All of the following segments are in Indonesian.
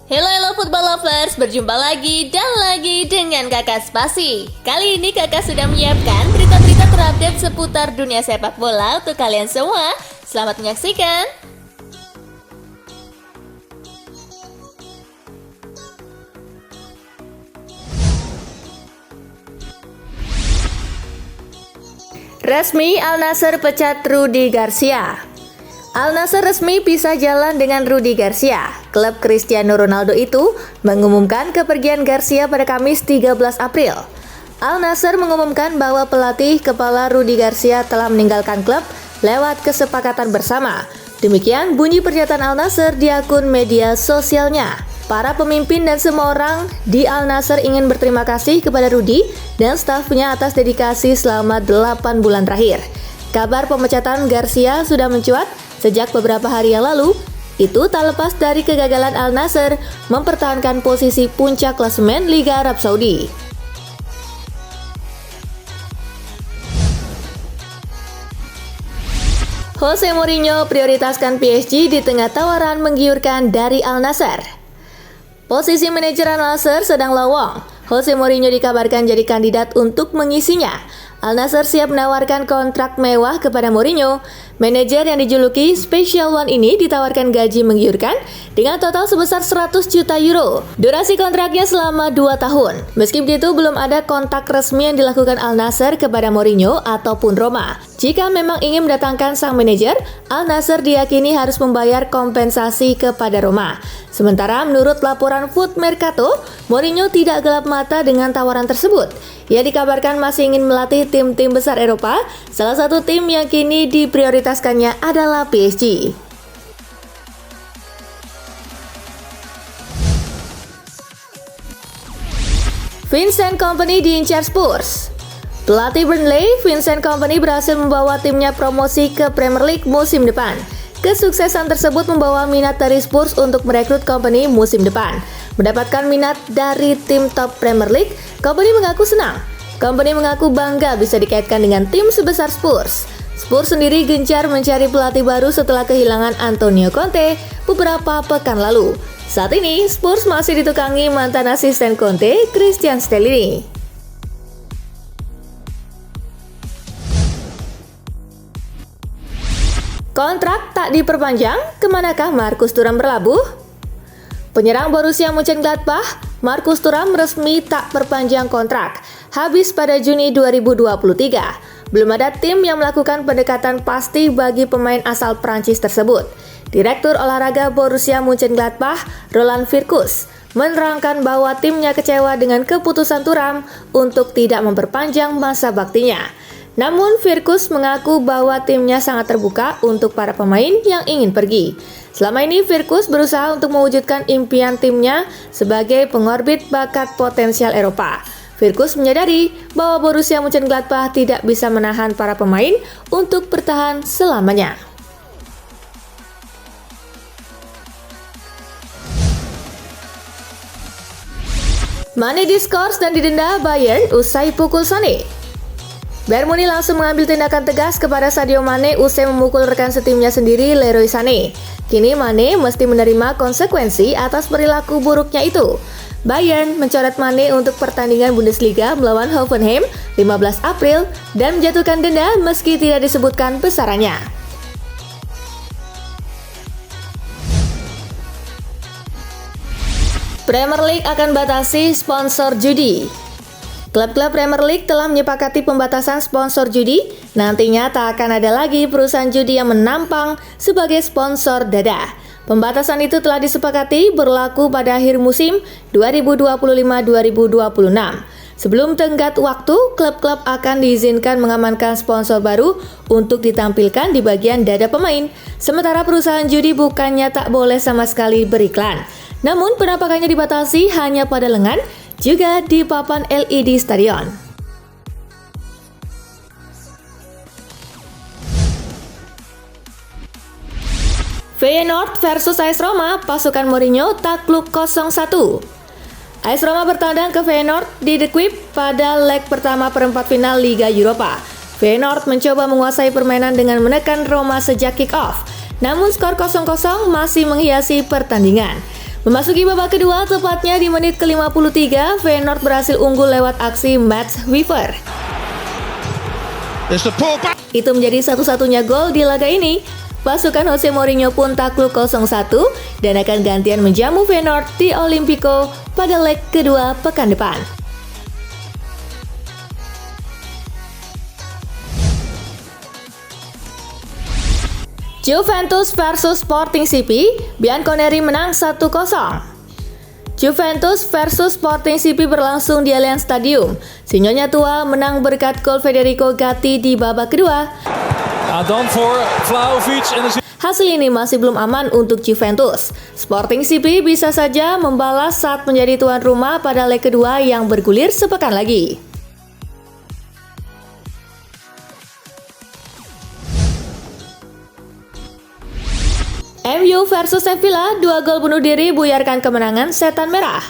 Hello football lovers, berjumpa lagi dan lagi dengan Kakak Spasi. Kali ini Kakak sudah menyiapkan berita-berita terupdate seputar dunia sepak bola untuk kalian semua. Selamat menyaksikan. Resmi Al Nassr pecat Rudi Garcia. Al Nassr resmi pisah jalan dengan Rudi Garcia. Klub Cristiano Ronaldo itu mengumumkan kepergian Garcia pada Kamis 13 April. Al Nassr mengumumkan bahwa pelatih kepala Rudi Garcia telah meninggalkan klub lewat kesepakatan bersama. Demikian bunyi pernyataan Al Nassr di akun media sosialnya. Para pemimpin dan semua orang di Al Nassr ingin berterima kasih kepada Rudi dan stafnya atas dedikasi selama 8 bulan terakhir. Kabar pemecatan Garcia sudah mencuat sejak beberapa hari yang lalu. Itu tak lepas dari kegagalan Al Nassr mempertahankan posisi puncak klasemen Liga Arab Saudi. Jose Mourinho prioritaskan PSG di tengah tawaran menggiurkan dari Al Nassr. Posisi manajer Al Nassr sedang lowong. Jose Mourinho dikabarkan jadi kandidat untuk mengisinya. Al Nassr siap menawarkan kontrak mewah kepada Mourinho. Manajer yang dijuluki Special One ini ditawarkan gaji menggiurkan dengan total sebesar 100 juta euro. Durasi kontraknya selama 2 tahun. Meski begitu, belum ada kontak resmi yang dilakukan Al Nassr kepada Mourinho ataupun Roma. Jika memang ingin mendatangkan sang manajer, Al Nassr diyakini harus membayar kompensasi kepada Roma. Sementara menurut laporan Foot Mercato, Mourinho tidak gelap mata dengan tawaran tersebut. Ia dikabarkan masih ingin melatih tim-tim besar Eropa. Salah satu tim yang kini diprioritaskannya adalah PSG. Vincent Kompany diincar Spurs. Pelatih Burnley, Vincent Kompany berhasil membawa timnya promosi ke Premier League musim depan. Kesuksesan tersebut membawa minat dari Spurs untuk merekrut Kompany musim depan. Mendapatkan minat dari tim top Premier League, Kompany mengaku senang. Kompany mengaku bangga bisa dikaitkan dengan tim sebesar Spurs. Spurs sendiri gencar mencari pelatih baru setelah kehilangan Antonio Conte beberapa pekan lalu. Saat ini, Spurs masih ditukangi mantan asisten Conte, Christian Stellini. Kontrak tak diperpanjang, kemanakah Marcus Thuram berlabuh? Penyerang Borussia Mönchengladbach, Marcus Thuram resmi tak perpanjang kontrak, habis pada Juni 2023. Belum ada tim yang melakukan pendekatan pasti bagi pemain asal Prancis tersebut. Direktur olahraga Borussia Mönchengladbach, Roland Virkus, menerangkan bahwa timnya kecewa dengan keputusan Thuram untuk tidak memperpanjang masa baktinya. Namun Virkus mengaku bahwa timnya sangat terbuka untuk para pemain yang ingin pergi. Selama ini Virkus berusaha untuk mewujudkan impian timnya sebagai pengorbit bakat potensial Eropa. Virkus menyadari bahwa Borussia Mönchengladbach tidak bisa menahan para pemain untuk bertahan selamanya. Mane diskors dan didenda Bayern usai pukul Sané. Bayern Munich langsung mengambil tindakan tegas kepada Sadio Mane usai memukul rekan setimnya sendiri, Leroy Sané. Kini Mane mesti menerima konsekuensi atas perilaku buruknya itu. Bayern mencoret Mane untuk pertandingan Bundesliga melawan Hoffenheim 15 April dan menjatuhkan denda meski tidak disebutkan besarannya. Premier League akan batasi sponsor judi. Klub-klub Premier League telah menyepakati pembatasan sponsor judi. Nantinya tak akan ada lagi perusahaan judi yang menampang sebagai sponsor dada. Pembatasan itu telah disepakati berlaku pada akhir musim 2025-2026. Sebelum tenggat waktu, klub-klub akan diizinkan mengamankan sponsor baru untuk ditampilkan di bagian dada pemain. Sementara perusahaan judi bukannya tak boleh sama sekali beriklan. Namun penampakannya dibatasi hanya pada lengan, juga di papan LED stadion. Feyenoord versus AS Roma, pasukan Mourinho takluk 0-1. AS Roma bertandang ke Feyenoord di The Kuip pada leg pertama perempat final Liga Eropa. Feyenoord mencoba menguasai permainan dengan menekan Roma sejak kick-off. Namun skor 0-0 masih menghiasi pertandingan. Memasuki babak kedua, tepatnya di menit ke-53, Feyenoord berhasil unggul lewat aksi Mats Wiever. Itu menjadi satu-satunya gol di laga ini. Pasukan Jose Mourinho pun takluk 0-1 dan akan gantian menjamu Feyenoord di Olimpico pada leg kedua pekan depan. Juventus versus Sporting CP, Bianconeri menang 1-0. Juventus versus Sporting CP berlangsung di Allianz Stadium. Si Nyonya Tua menang berkat gol Federico Gatti di babak kedua. Hasil ini masih belum aman untuk Juventus. Sporting CP bisa saja membalas saat menjadi tuan rumah pada leg kedua yang bergulir sepekan lagi. MU versus Sevilla, 2 gol bunuh diri buyarkan kemenangan Setan Merah.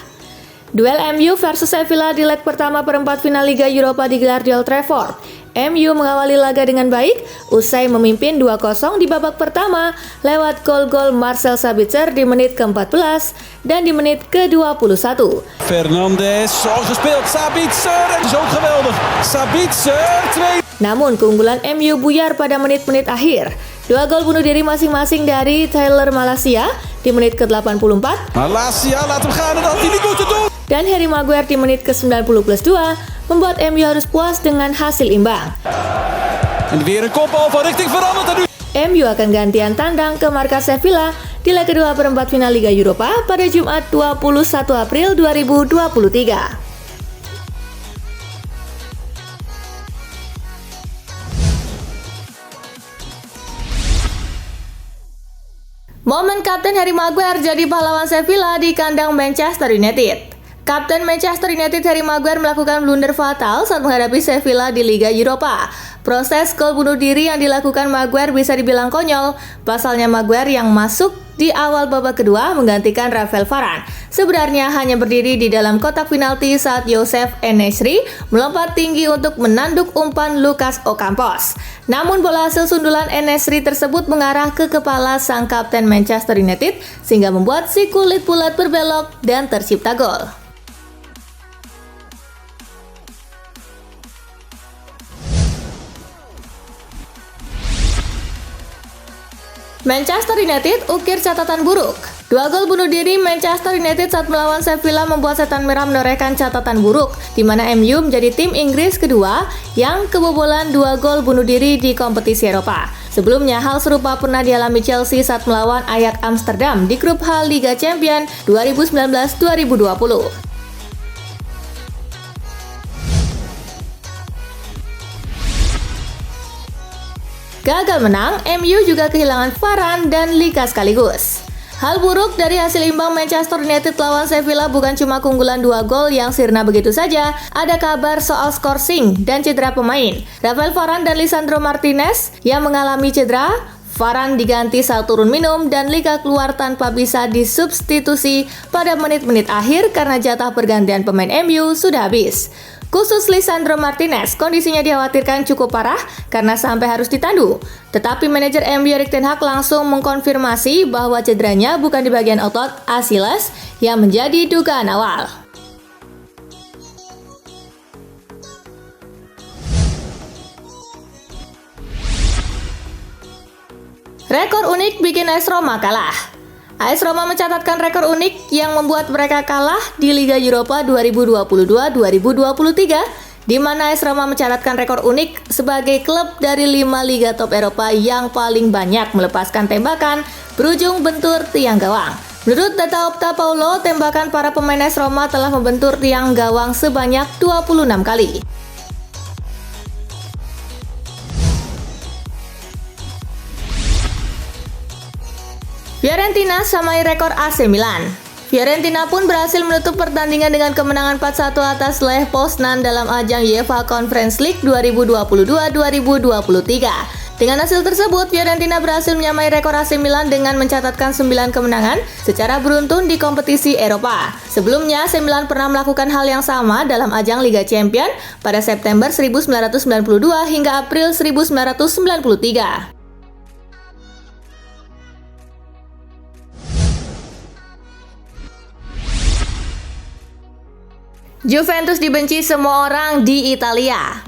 Duel MU versus Sevilla di leg pertama perempat final Liga Eropa digelar di Old Trafford. MU mengawali laga dengan baik, usai memimpin 2-0 di babak pertama lewat gol-gol Marcel Sabitzer di menit ke-14 dan di menit ke-21. Fernandes, gespeeld, Sabitzer, het is ook geweldig. Sabitzer, 2. Namun keunggulan MU buyar pada menit-menit akhir. 2 gol bunuh diri masing-masing dari Tyler Malacia di menit ke-84. Malacia, laat hem gaan en dat hij niet moeten doen. Dan Harry Maguire di menit ke-90+2 membuat MU harus puas dengan hasil imbang. En weer een kopbal van richting veranderd en nu. MU akan gantian tandang ke markas Sevilla di leg kedua perempat final Liga Eropa pada Jumat 21 April 2023. Momen Kapten Harry Maguire jadi pahlawan Sevilla di kandang Manchester United. Kapten Manchester United Harry Maguire melakukan blunder fatal saat menghadapi Sevilla di Liga Eropa. Proses gol bunuh diri yang dilakukan Maguire bisa dibilang konyol. Pasalnya Maguire yang masuk di awal babak kedua menggantikan Rafael Varane. Sebenarnya hanya berdiri di dalam kotak penalti saat Youssef En-Nesyri melompat tinggi untuk menanduk umpan Lucas Ocampos. Namun bola hasil sundulan En-Nesyri tersebut mengarah ke kepala sang kapten Manchester United sehingga membuat si kulit bulat berbelok dan tercipta gol. Manchester United ukir catatan buruk. 2 gol bunuh diri Manchester United saat melawan Sevilla membuat Setan Merah menorehkan catatan buruk, di mana MU menjadi tim Inggris kedua yang kebobolan 2 gol bunuh diri di kompetisi Eropa. Sebelumnya, hal serupa pernah dialami Chelsea saat melawan Ajax Amsterdam di grup H Liga Champions 2019-2020. Gagal menang, MU juga kehilangan Varane dan Lika sekaligus. Hal buruk dari hasil imbang Manchester United lawan Sevilla bukan cuma keunggulan 2 gol yang sirna begitu saja, ada kabar soal skorsing dan cedera pemain. Rafael Varane dan Lisandro Martinez yang mengalami cedera, Varane diganti saat turun minum dan Lika keluar tanpa bisa disubstitusi pada menit-menit akhir karena jatah pergantian pemain MU sudah habis. Khusus Lisandro Martinez, kondisinya dikhawatirkan cukup parah karena sampai harus ditandu. Tetapi manajer MU Erik ten Hag langsung mengkonfirmasi bahwa cederanya bukan di bagian otot Achilles yang menjadi dugaan awal. Rekor unik bikin AS Roma kalah. AS Roma mencatatkan rekor unik yang membuat mereka kalah di Liga Eropa 2022-2023, di mana AS Roma mencatatkan rekor unik sebagai klub dari 5 liga top Eropa yang paling banyak melepaskan tembakan berujung bentur tiang gawang. Menurut data Opta Paulo, tembakan para pemain AS Roma telah membentur tiang gawang sebanyak 26 kali. Fiorentina samai rekor AC Milan. Fiorentina pun berhasil menutup pertandingan dengan kemenangan 4-1 atas Lech Poznan dalam ajang UEFA Conference League 2022-2023. Dengan hasil tersebut, Fiorentina berhasil menyamai rekor AC Milan dengan mencatatkan 9 kemenangan secara beruntun di kompetisi Eropa. Sebelumnya, AC Milan pernah melakukan hal yang sama dalam ajang Liga Champions pada September 1992 hingga April 1993. Juventus dibenci semua orang di Italia.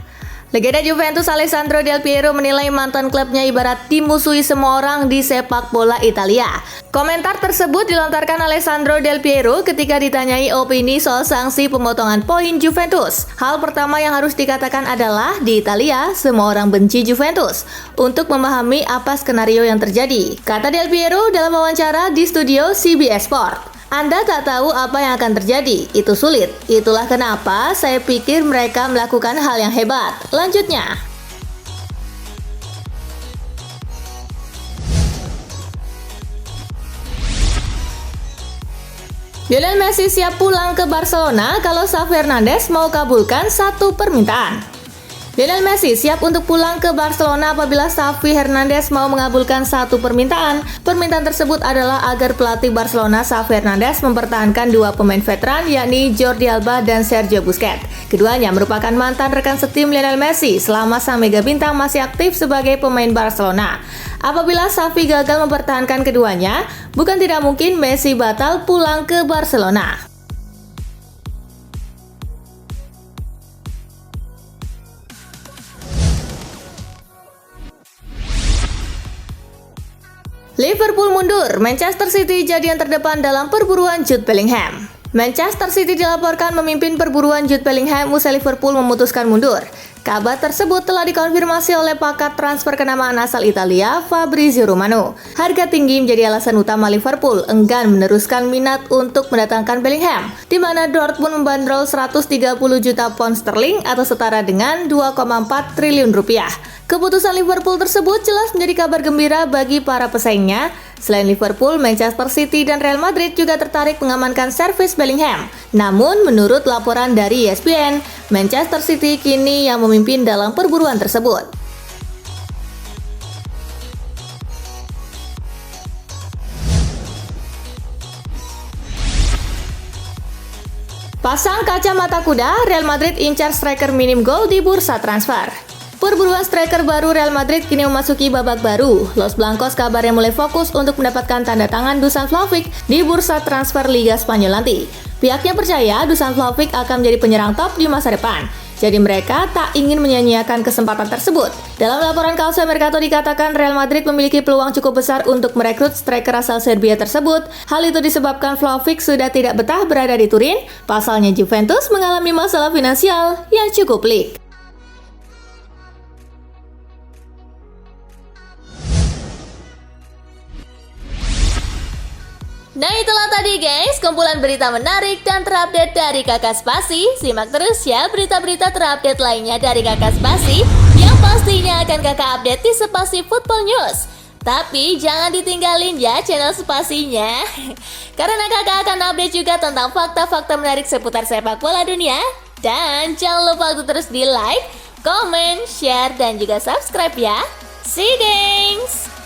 Legenda Juventus Alessandro Del Piero menilai mantan klubnya ibarat dimusuhi semua orang di sepak bola Italia. Komentar tersebut dilontarkan Alessandro Del Piero ketika ditanyai opini soal sanksi pemotongan poin Juventus. Hal pertama yang harus dikatakan adalah di Italia semua orang benci Juventus. Untuk memahami apa skenario yang terjadi, kata Del Piero dalam wawancara di studio CBS Sport. Anda tak tahu apa yang akan terjadi, itu sulit. Itulah kenapa saya pikir mereka melakukan hal yang hebat. Lanjutnya, Lionel Messi siap pulang ke Barcelona kalau Xavi Hernandez mau kabulkan satu permintaan. Lionel Messi siap untuk pulang ke Barcelona apabila Xavi Hernandez mau mengabulkan satu permintaan. Permintaan tersebut adalah agar pelatih Barcelona Xavi Hernandez mempertahankan dua pemain veteran yakni Jordi Alba dan Sergio Busquets. Keduanya merupakan mantan rekan setim Lionel Messi selama sang mega bintang masih aktif sebagai pemain Barcelona. Apabila Xavi gagal mempertahankan keduanya, bukan tidak mungkin Messi batal pulang ke Barcelona. Liverpool mundur, Manchester City jadi yang terdepan dalam perburuan Jude Bellingham. Manchester City dilaporkan memimpin perburuan Jude Bellingham usai Liverpool memutuskan mundur. Kabar tersebut telah dikonfirmasi oleh pakar transfer kenamaan asal Italia, Fabrizio Romano. Harga tinggi menjadi alasan utama Liverpool enggan meneruskan minat untuk mendatangkan Bellingham, di mana Dortmund membandrol 130 juta pound sterling atau setara dengan 2,4 triliun rupiah. Keputusan Liverpool tersebut jelas menjadi kabar gembira bagi para pesaingnya. Selain Liverpool, Manchester City dan Real Madrid juga tertarik mengamankan servis Bellingham. Namun, menurut laporan dari ESPN, Manchester City kini yang memimpin dalam perburuan tersebut. Pasang kacamata kuda, Real Madrid incar striker minim gol di bursa transfer. Perburuan striker baru Real Madrid kini memasuki babak baru. Los Blancos kabarnya mulai fokus untuk mendapatkan tanda tangan Dusan Vlahovic di bursa transfer Liga Spanyol nanti. Pihaknya percaya Dusan Vlahovic akan menjadi penyerang top di masa depan. Jadi mereka tak ingin menyia-nyiakan kesempatan tersebut. Dalam laporan Calcio Mercato dikatakan Real Madrid memiliki peluang cukup besar untuk merekrut striker asal Serbia tersebut. Hal itu disebabkan Vlahovic sudah tidak betah berada di Turin. Pasalnya Juventus mengalami masalah finansial yang cukup pelik. Nah itulah tadi guys, kumpulan berita menarik dan terupdate dari Kakak Spasi. Simak terus ya berita-berita terupdate lainnya dari Kakak Spasi yang pastinya akan kakak update di Spasi Football News. Tapi jangan ditinggalin ya channel Spasinya, karena kakak akan update juga tentang fakta-fakta menarik seputar sepak bola dunia. Dan jangan lupa untuk terus di like, comment, share, dan juga subscribe ya. See you guys!